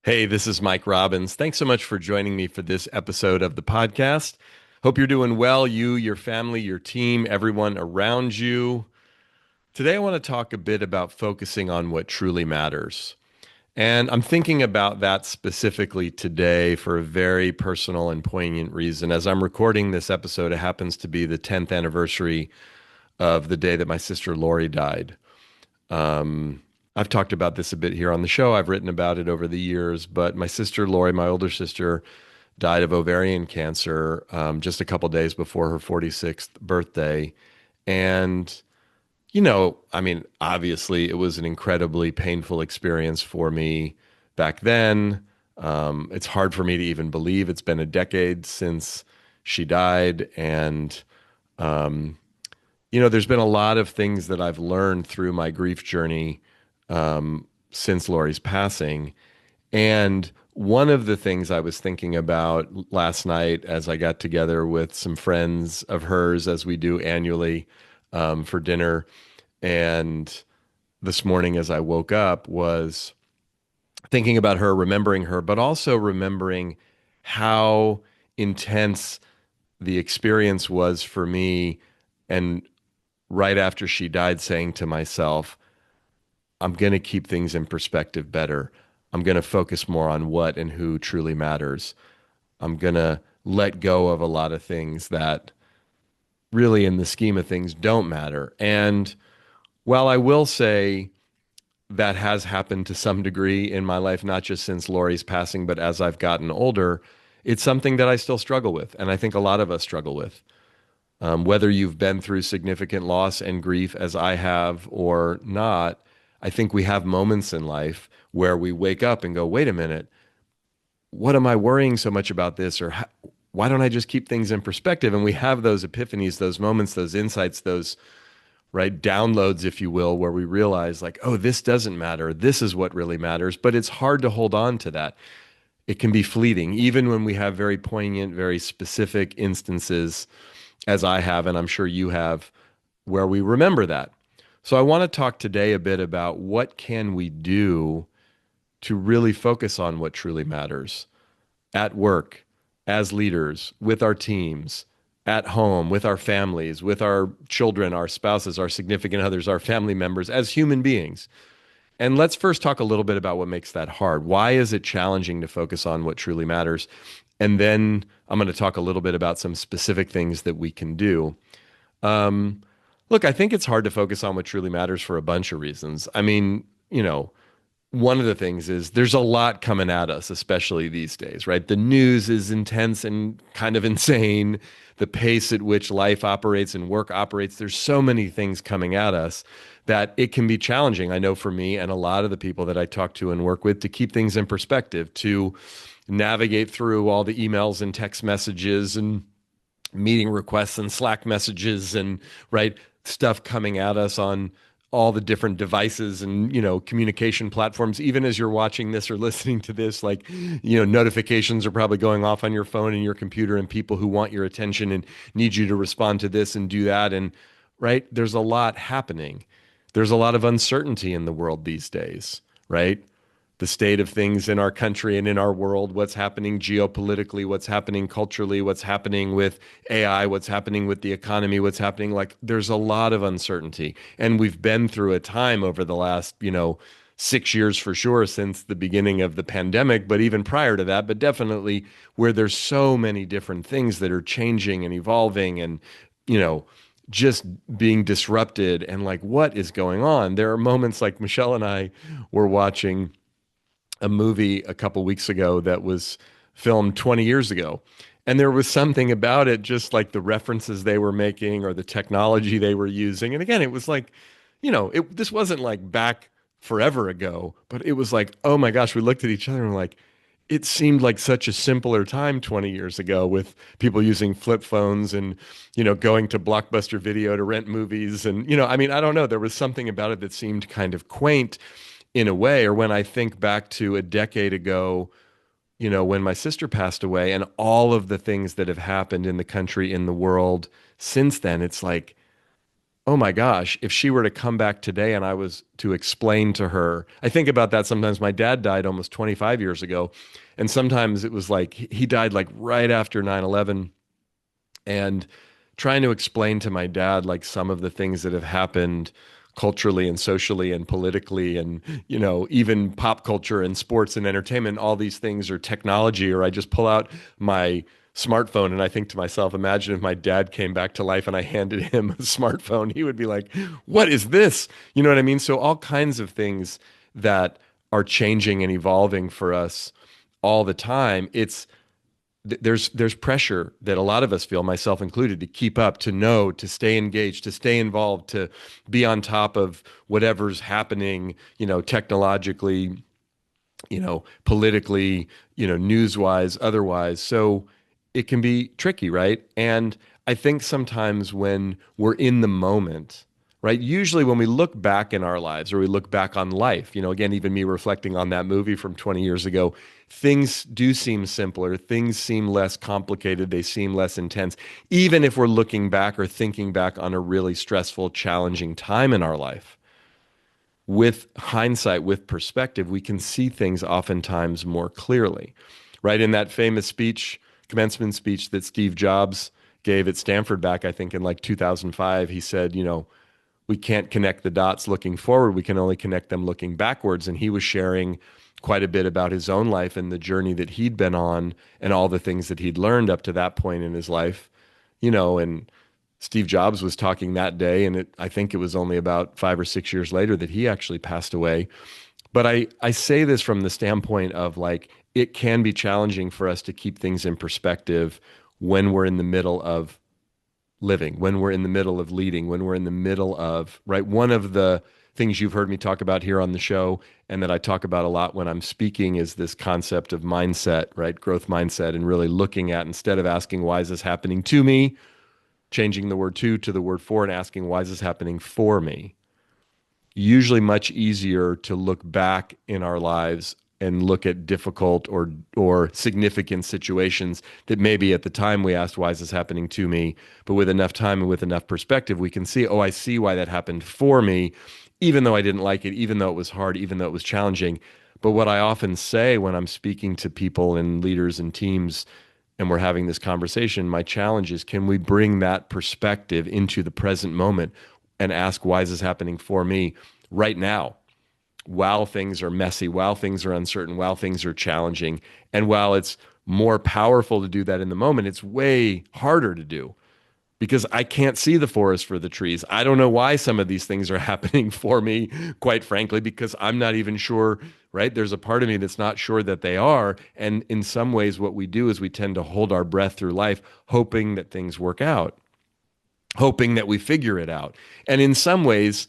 Hey, this is Mike Robbins. Thanks so much for joining me for this episode of the podcast. Hope you're doing well, you, your family, your team, everyone around you. Today, I want to talk a bit about focusing on what truly matters. And I'm thinking about that specifically today for a very personal and poignant reason. As I'm recording this episode, it happens to be the 10th anniversary of the day that my sister Lori died. I've talked about this a bit here on the show. I've written about it over the years, but my sister Lori, my older sister, died of ovarian cancer just a couple days before her 46th birthday. And, obviously it was an incredibly painful experience for me back then. It's hard for me to even believe it's been a decade since she died. And, there's been a lot of things that I've learned through my grief journey since Lori's passing. And one of the things I was thinking about last night as I got together with some friends of hers, as we do annually for dinner, and this morning as I woke up, was thinking about her, remembering her, but also remembering how intense the experience was for me. And right after she died, saying to myself, I'm going to keep things in perspective better. I'm going to focus more on what and who truly matters. I'm going to let go of a lot of things that really, in the scheme of things, don't matter. And while I will say that has happened to some degree in my life, not just since Lori's passing, but as I've gotten older, it's something that I still struggle with. And I think a lot of us struggle with. Whether you've been through significant loss and grief as I have or not, I think we have moments in life where we wake up and go, wait a minute, what am I worrying so much about this? Or why don't I just keep things in perspective? And we have those epiphanies, those moments, those insights, those right downloads, if you will, where we realize like, oh, this doesn't matter. This is what really matters. But it's hard to hold on to that. It can be fleeting, even when we have very poignant, very specific instances, as I have, and I'm sure you have, where we remember that. So I want to talk today a bit about what can we do to really focus on what truly matters at work, as leaders, with our teams, at home, with our families, with our children, our spouses, our significant others, our family members, as human beings. And let's first talk a little bit about what makes that hard. Why is it challenging to focus on what truly matters? And then I'm going to talk a little bit about some specific things that we can do. Um, Look, I think it's hard to focus on what truly matters for a bunch of reasons. I mean, one of the things is there's a lot coming at us, especially these days, right? The news is intense and kind of insane. The pace at which life operates and work operates, there's so many things coming at us that it can be challenging. I know for me and a lot of the people that I talk to and work with to keep things in perspective, to navigate through all the emails and text messages and meeting requests and Slack messages and right stuff coming at us on all the different devices and communication platforms. Even as you're watching this or listening to this, like notifications are probably going off on your phone and your computer, and people who want your attention and need you to respond to this and do that. And right, there's a lot happening. There's a lot of uncertainty in the world these days, right? The state of things in our country and in our world, what's happening geopolitically, what's happening culturally, what's happening with AI, what's happening with the economy, what's happening. Like there's a lot of uncertainty. And we've been through a time over the last, 6 years for sure since the beginning of the pandemic, but even prior to that, but definitely where there's so many different things that are changing and evolving and, you know, just being disrupted and like what is going on. There are moments like Michelle and I were watching a movie a couple weeks ago that was filmed 20 years ago. And there was something about it, just like the references they were making or the technology they were using. And again, it was like, this wasn't like back forever ago, but it was like, oh my gosh, we looked at each other and we're like, it seemed like such a simpler time 20 years ago with people using flip phones and, going to Blockbuster Video to rent movies. And, I don't know, there was something about it that seemed kind of quaint in a way. Or when I think back to a decade ago, when my sister passed away and all of the things that have happened in the country, in the world since then, it's like, oh my gosh, if she were to come back today and I was to explain to her, I think about that sometimes. My dad died almost 25 years ago. And sometimes it was like he died like right after 9/11, and trying to explain to my dad like some of the things that have happened culturally and socially and politically and even pop culture and sports and entertainment, all these things, or technology. Or I just pull out my smartphone and I think to myself, imagine if my dad came back to life and I handed him a smartphone, he would be like, what is this? You know what I mean? So all kinds of things that are changing and evolving for us all the time. There's pressure that a lot of us feel, myself included, to keep up, to know, to stay engaged, to stay involved, to be on top of whatever's happening, technologically, politically, news-wise, otherwise. So it can be tricky, right? And I think sometimes when we're in the moment, right? Usually when we look back in our lives or we look back on life, again, even me reflecting on that movie from 20 years ago, things do seem simpler. Things seem less complicated. They seem less intense. Even if we're looking back or thinking back on a really stressful, challenging time in our life, with hindsight, with perspective, we can see things oftentimes more clearly, right? In that famous speech, commencement speech that Steve Jobs gave at Stanford back, I think in like 2005, he said, we can't connect the dots looking forward. We can only connect them looking backwards. And he was sharing quite a bit about his own life and the journey that he'd been on and all the things that he'd learned up to that point in his life, and Steve Jobs was talking that day, and I think it was only about 5 or 6 years later that he actually passed away. But I say this from the standpoint of like, it can be challenging for us to keep things in perspective when we're in the middle of living, when we're in the middle of leading, when we're in the middle of, right? One of the things you've heard me talk about here on the show and that I talk about a lot when I'm speaking is this concept of mindset, right? Growth mindset, and really looking at, instead of asking, why is this happening to me? Changing the word to the word for and asking, why is this happening for me? Usually much easier to look back in our lives and look at difficult or significant situations that maybe at the time we asked, why is this happening to me? But with enough time and with enough perspective, we can see, oh, I see why that happened for me, even though I didn't like it, even though it was hard, even though it was challenging. But what I often say when I'm speaking to people and leaders and teams and we're having this conversation, my challenge is, can we bring that perspective into the present moment and ask, why is this happening for me right now? While things are messy, while things are uncertain, while things are challenging. And while it's more powerful to do that in the moment, it's way harder to do because I can't see the forest for the trees. I don't know why some of these things are happening for me, quite frankly, because I'm not even sure, right? There's a part of me that's not sure that they are. And in some ways, what we do is we tend to hold our breath through life, hoping that things work out, hoping that we figure it out. And in some ways,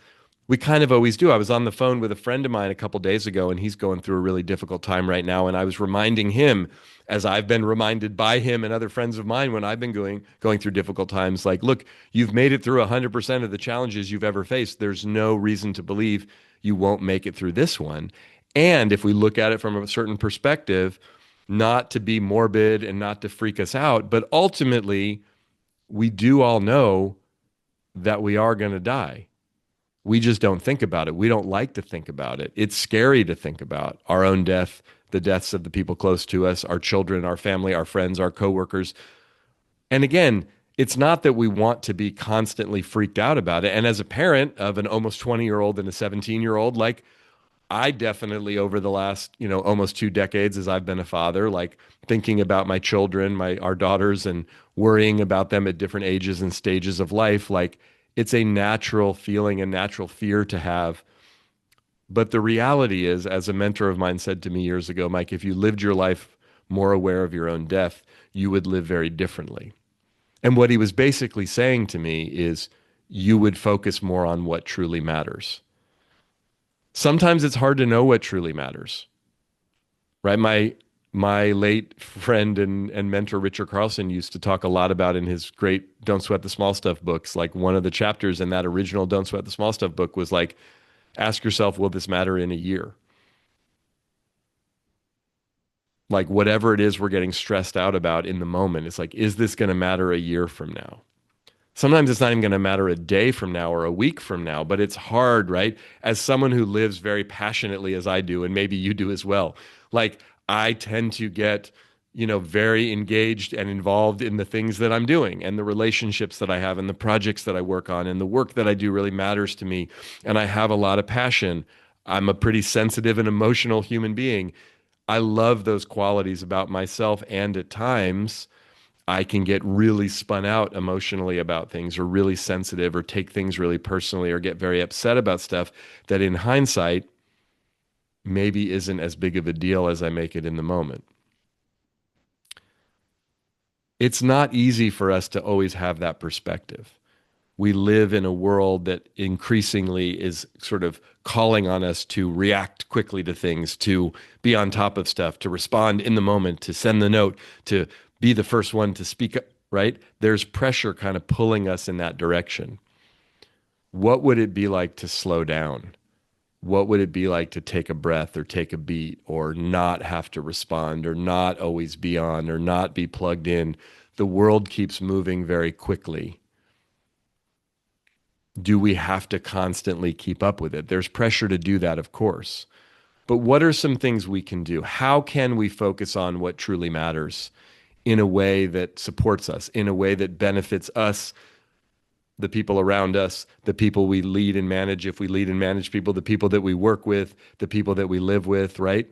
we kind of always do. I was on the phone with a friend of mine a couple days ago, and he's going through a really difficult time right now. And I was reminding him, as I've been reminded by him and other friends of mine when I've been going through difficult times, like, look, you've made it through 100% of the challenges you've ever faced. There's no reason to believe you won't make it through this one. And if we look at it from a certain perspective, not to be morbid and not to freak us out, but ultimately, we do all know that we are going to die. We just don't think about it. We don't like to think about it. It's scary to think about our own death, the deaths of the people close to us, our children, our family, our friends, our coworkers. And again, it's not that we want to be constantly freaked out about it. And as a parent of an almost 20-year-old and a 17-year-old, like, I definitely, over the last, almost 2 decades as I've been a father, like thinking about my children, our daughters, and worrying about them at different ages and stages of life, like, it's a natural feeling and natural fear to have. But the reality is, as a mentor of mine said to me years ago, Mike, if you lived your life more aware of your own death, you would live very differently. And what he was basically saying to me is, you would focus more on what truly matters. Sometimes it's hard to know what truly matters, right? My late friend and mentor Richard Carlson used to talk a lot about in his great Don't Sweat the Small Stuff books. Like, one of the chapters in that original Don't Sweat the Small Stuff book was like, ask yourself, will this matter in a year? Like, whatever it is we're getting stressed out about in the moment, it's like, is this going to matter a year from now? Sometimes it's not even going to matter a day from now or a week from now, but it's hard, right? As someone who lives very passionately as I do, and maybe you do as well, like I tend to get, very engaged and involved in the things that I'm doing and the relationships that I have and the projects that I work on and the work that I do really matters to me. And I have a lot of passion. I'm a pretty sensitive and emotional human being. I love those qualities about myself, and at times, I can get really spun out emotionally about things or really sensitive or take things really personally or get very upset about stuff that in hindsight maybe isn't as big of a deal as I make it in the moment. It's not easy for us to always have that perspective. We live in a world that increasingly is sort of calling on us to react quickly to things, to be on top of stuff, to respond in the moment, to send the note, to be the first one to speak up, right? There's pressure kind of pulling us in that direction. What would it be like to slow down? What would it be like to take a breath or take a beat or not have to respond or not always be on or not be plugged in? The world keeps moving very quickly. Do we have to constantly keep up with it? There's pressure to do that, of course. But what are some things we can do? How can we focus on what truly matters in a way that supports us, in a way that benefits us, the people around us, the people we lead and manage, if we lead and manage people, the people that we work with, the people that we live with, right?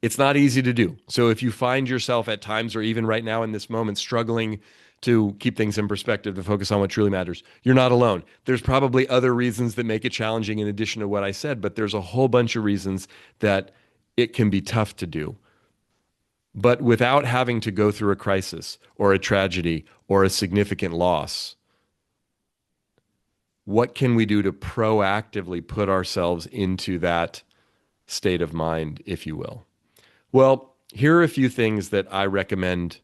It's not easy to do. So if you find yourself at times or even right now in this moment struggling to keep things in perspective, to focus on what truly matters, you're not alone. There's probably other reasons that make it challenging in addition to what I said, but there's a whole bunch of reasons that it can be tough to do. But without having to go through a crisis or a tragedy or a significant loss, what can we do to proactively put ourselves into that state of mind, if you will? Well, here are a few things that I recommend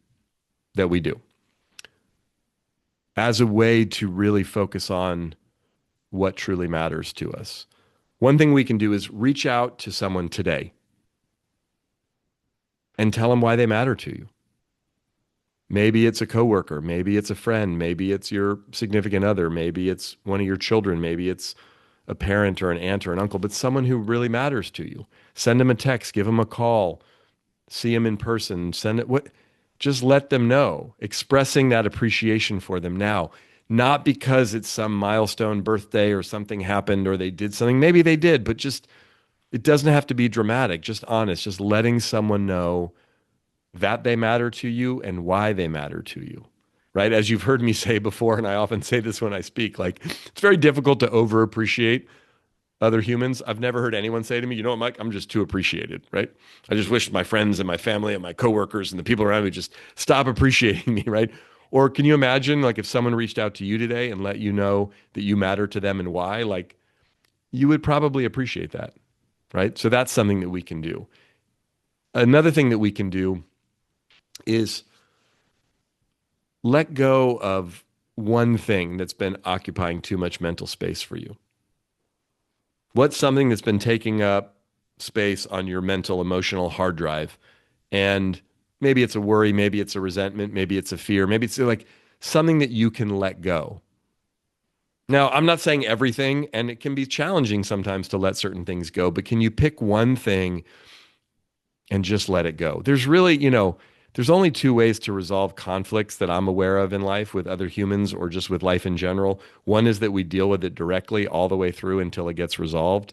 that we do as a way to really focus on what truly matters to us. One thing we can do is reach out to someone today and tell them why they matter to you. Maybe it's a coworker, maybe it's a friend, maybe it's your significant other, maybe it's one of your children, maybe it's a parent or an aunt or an uncle, but someone who really matters to you. Send them a text, give them a call, see them in person, send it what just let them know, expressing that appreciation for them now, not because it's some milestone birthday or something happened or they did something. Maybe they did, but just it doesn't have to be dramatic, just honest, just letting someone know that they matter to you and why they matter to you. Right? As you've heard me say before, and I often say this when I speak, like it's very difficult to over appreciate other humans. I've never heard anyone say to me, you know what, Mike, I'm just too appreciated, right? I just wish my friends and my family and my coworkers and the people around me just stop appreciating me, right? Or can you imagine like if someone reached out to you today and let you know that you matter to them and why, like you would probably appreciate that, right? So that's something that we can do. Another thing that we can do is let go of one thing that's been occupying too much mental space for you. What's something that's been taking up space on your mental, emotional hard drive? And maybe it's a worry, maybe it's a resentment, maybe it's a fear, maybe it's like something that you can let go. Now, I'm not saying everything, and it can be challenging sometimes to let certain things go, but can you pick one thing and just let it go? There's really, there's only two ways to resolve conflicts that I'm aware of in life with other humans or just with life in general. One is that we deal with it directly all the way through until it gets resolved.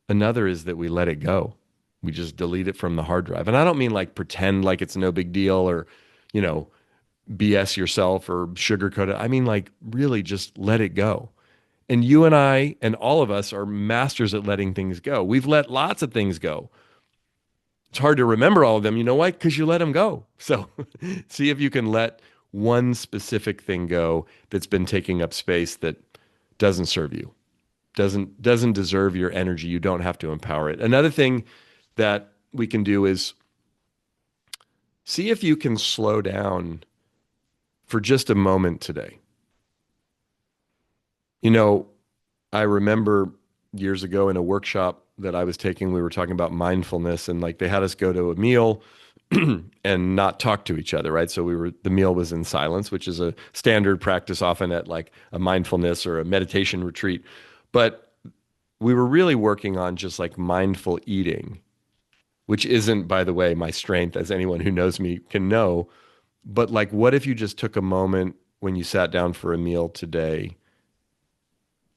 Another is that we let it go. We just delete it from the hard drive. And I don't mean like pretend like it's no big deal or, you know, BS yourself or sugarcoat it. I mean like really just let it go. And you and I and all of us are masters at letting things go. We've let lots of things go. It's hard to remember all of them. You know why? Because you let them go. So see if you can let one specific thing go that's been taking up space that doesn't serve you, doesn't deserve your energy. You don't have to empower it. Another thing that we can do is see if you can slow down for just a moment today. You know, I remember years ago in a workshop that I was taking, we were talking about mindfulness and like they had us go to a meal and not talk to each other, right? So the meal was in silence, which is a standard practice often at like a mindfulness or a meditation retreat. But we were really working on just like mindful eating, which isn't, by the way, my strength, as anyone who knows me can know. But like, what if you just took a moment when you sat down for a meal today?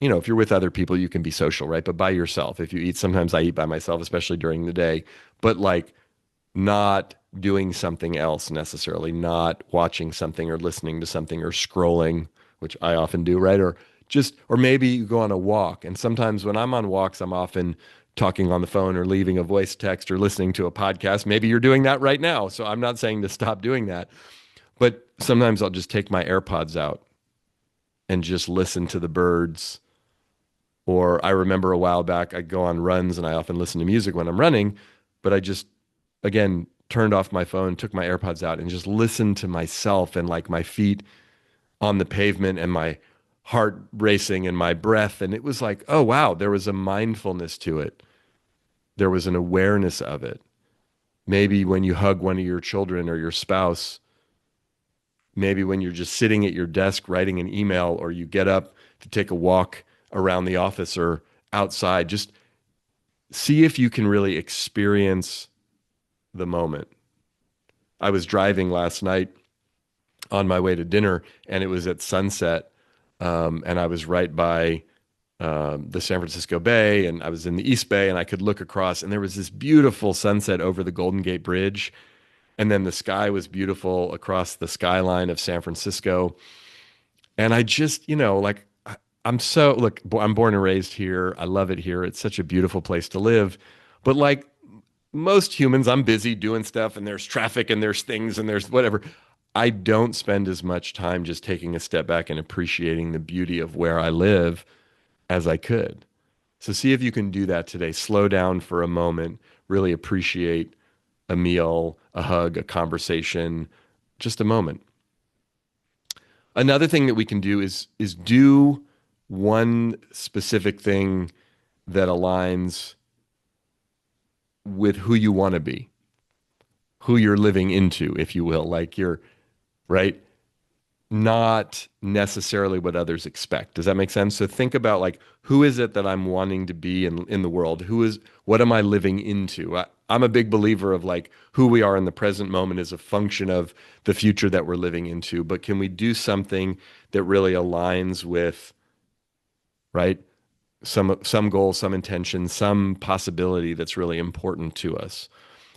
If you're with other people, you can be social, right? But by yourself, if you eat, sometimes I eat by myself, especially during the day, but like not doing something else necessarily, not watching something or listening to something or scrolling, which I often do, right? Or maybe you go on a walk. And sometimes when I'm on walks, I'm often talking on the phone or leaving a voice text or listening to a podcast. Maybe you're doing that right now. So I'm not saying to stop doing that, but sometimes I'll just take my AirPods out and just listen to the birds. Or I remember a while back, I'd go on runs and I often listen to music when I'm running, but I just, again, turned off my phone, took my AirPods out, and just listened to myself and like my feet on the pavement and my heart racing and my breath. And it was like, oh, wow, there was a mindfulness to it. There was an awareness of it. Maybe when you hug one of your children or your spouse, maybe when you're just sitting at your desk writing an email or you get up to take a walk around the office or outside, just see if you can really experience the moment. I was driving last night on my way to dinner and it was at sunset. And I was right by the San Francisco Bay and I was in the East Bay and I could look across and there was this beautiful sunset over the Golden Gate Bridge. And then the sky was beautiful across the skyline of San Francisco. And I just, like I'm born and raised here. I love it here. It's such a beautiful place to live. But like most humans, I'm busy doing stuff and there's traffic and there's things and there's whatever. I don't spend as much time just taking a step back and appreciating the beauty of where I live as I could. So see if you can do that today. Slow down for a moment, really appreciate a meal, a hug, a conversation, just a moment. Another thing that we can do is do one specific thing that aligns with who you want to be, who you're living into, if you will, like you're right, not necessarily what others expect. Does that make sense? So think about like who is it that I'm wanting to be in the world? What am I living into? I'm a big believer of like who we are in the present moment is a function of the future that we're living into. But can we do something that really aligns with, right? Some goal, some intention, some possibility that's really important to us.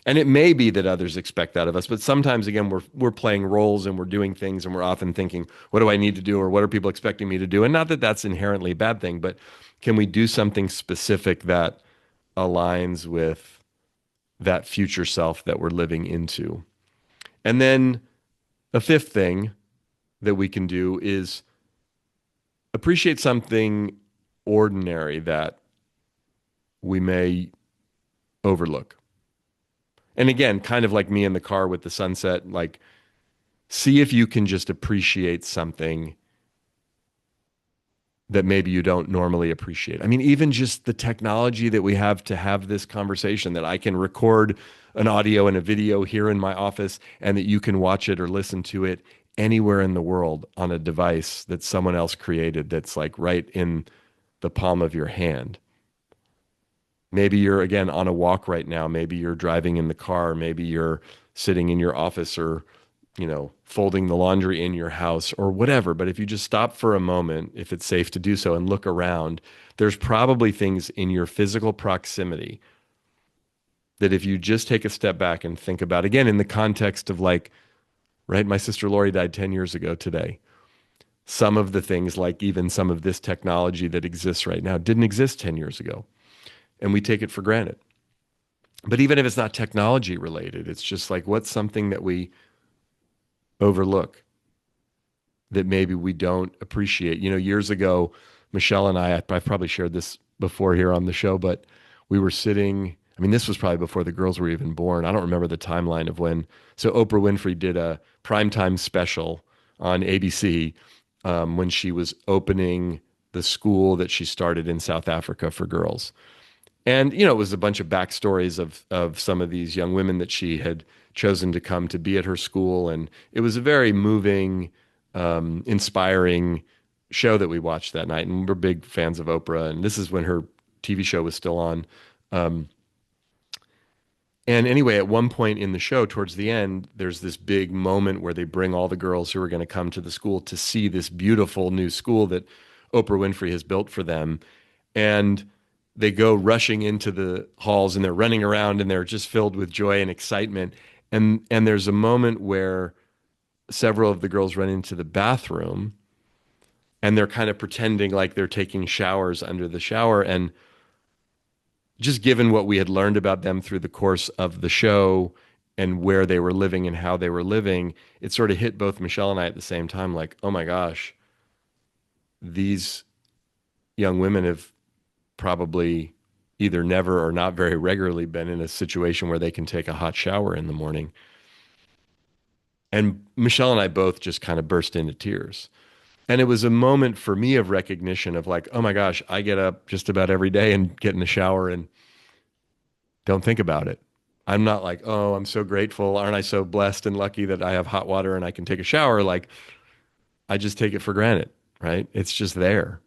And it may be that others expect that of us, but sometimes again we're playing roles and we're doing things and we're often thinking, what do I need to do or what are people expecting me to do? And not that that's inherently a bad thing, but can we do something specific that aligns with that future self that we're living into? And then a fifth thing that we can do is appreciate something ordinary that we may overlook. And again, kind of like me in the car with the sunset, like see if you can just appreciate something that maybe you don't normally appreciate. I mean, even just the technology that we have to have this conversation, that I can record an audio and a video here in my office and that you can watch it or listen to it anywhere in the world on a device that someone else created that's like right in the palm of your hand. Maybe you're again on a walk right now. Maybe you're driving in the car. Maybe you're sitting in your office or, folding the laundry in your house or whatever. But if you just stop for a moment, if it's safe to do so, and look around, there's probably things in your physical proximity that if you just take a step back and think about, again, in the context of like, right, my sister Lori died 10 years ago today. Some of the things, like even some of this technology that exists right now, didn't exist 10 years ago. And we take it for granted. But even if it's not technology related, it's just like, what's something that we overlook that maybe we don't appreciate? Years ago, Michelle and I've probably shared this before here on the show, but we were sitting, I mean, this was probably before the girls were even born. I don't remember the timeline of when. So Oprah Winfrey did a primetime special on ABC when she was opening the school that she started in South Africa for girls. And, you know, it was a bunch of backstories of some of these young women that she had chosen to come to be at her school. And it was a very moving, inspiring show that we watched that night. And we're big fans of Oprah. And this is when her TV show was still on. Um, and anyway, at one point in the show, towards the end, there's this big moment where they bring all the girls who are going to come to the school to see this beautiful new school that Oprah Winfrey has built for them. And they go rushing into the halls and they're running around and they're just filled with joy and excitement. And there's a moment where several of the girls run into the bathroom and they're kind of pretending like they're taking showers under the shower. And just given what we had learned about them through the course of the show and where they were living and how they were living, it sort of hit both Michelle and I at the same time, like, oh my gosh, these young women have probably either never or not very regularly been in a situation where they can take a hot shower in the morning. And Michelle and I both just kind of burst into tears. And it was a moment for me of recognition of like, oh my gosh, I get up just about every day and get in the shower and don't think about it. I'm not like, oh, I'm so grateful. Aren't I so blessed and lucky that I have hot water and I can take a shower? Like, I just take it for granted, right? It's just there.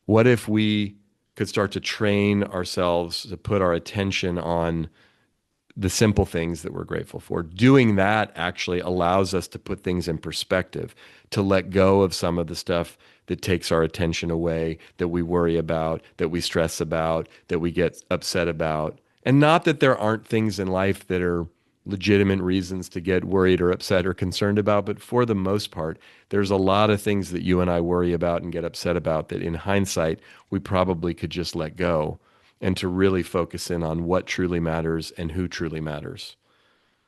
What if we could start to train ourselves to put our attention on the simple things that we're grateful for? Doing that actually allows us to put things in perspective, to let go of some of the stuff that takes our attention away, that we worry about, that we stress about, that we get upset about. And not that there aren't things in life that are legitimate reasons to get worried or upset or concerned about, but for the most part, there's a lot of things that you and I worry about and get upset about that in hindsight, we probably could just let go and to really focus in on what truly matters and who truly matters.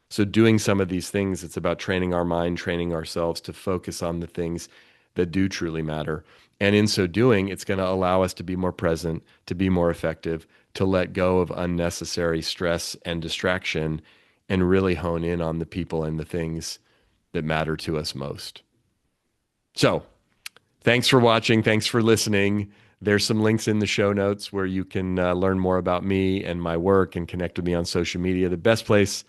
So, doing some of these things, it's about training our mind, training ourselves to focus on the things that do truly matter. And in so doing, it's going to allow us to be more present, to be more effective, to let go of unnecessary stress and distraction, and really hone in on the people and the things that matter to us most. So, thanks for watching. Thanks for listening. There's some links in the show notes where you can learn more about me and my work and connect with me on social media. The best place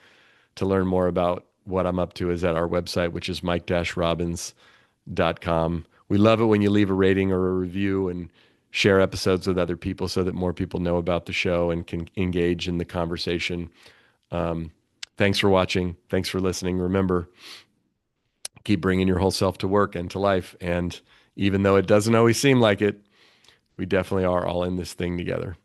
to learn more about what I'm up to is at our website, which is mike-robbins.com. We love it when you leave a rating or a review and share episodes with other people so that more people know about the show and can engage in the conversation. Um, Thanks for watching. Thanks for listening. Remember, keep bringing your whole self to work and to life. And even though it doesn't always seem like it, we definitely are all in this thing together.